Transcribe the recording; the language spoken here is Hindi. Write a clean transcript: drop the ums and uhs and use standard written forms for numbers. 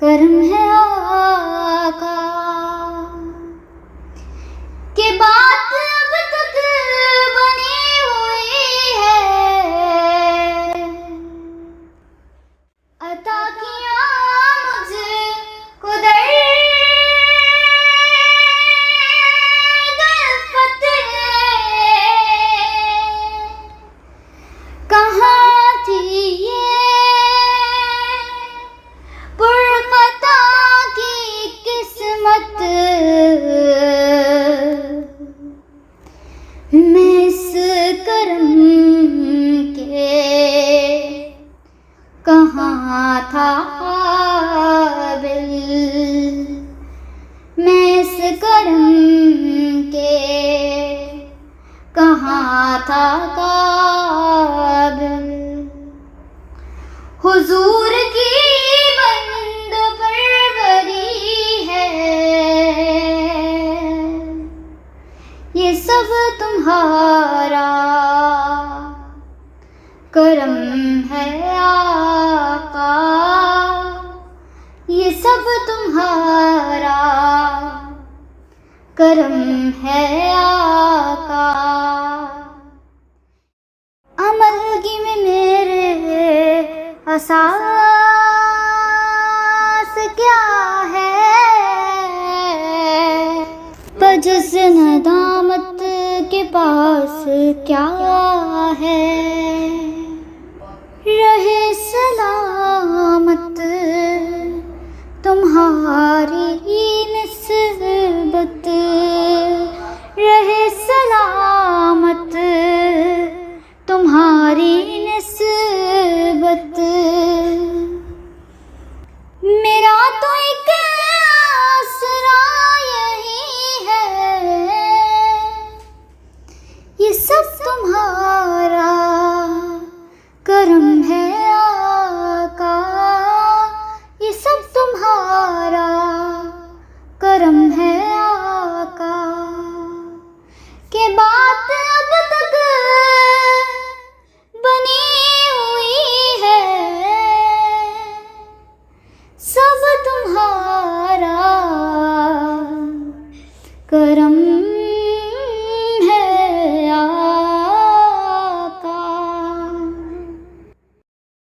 करम है आका के बात अब तक बनी हुई है। अता किया मुझको दरफ़त कहाँ थी ये पुरखता की किस्मत। मैं इस करम के कहाँ था काबिल, मैं इस करम के कहाँ था काबिल। हुजूर की बंद परवरी है, ये सब तुम्हारा करम है आका, ये सब तुम्हारा करम है आका। अमलगी में मेरे एहसास क्या है, बजुज़ नदामत के पास क्या है।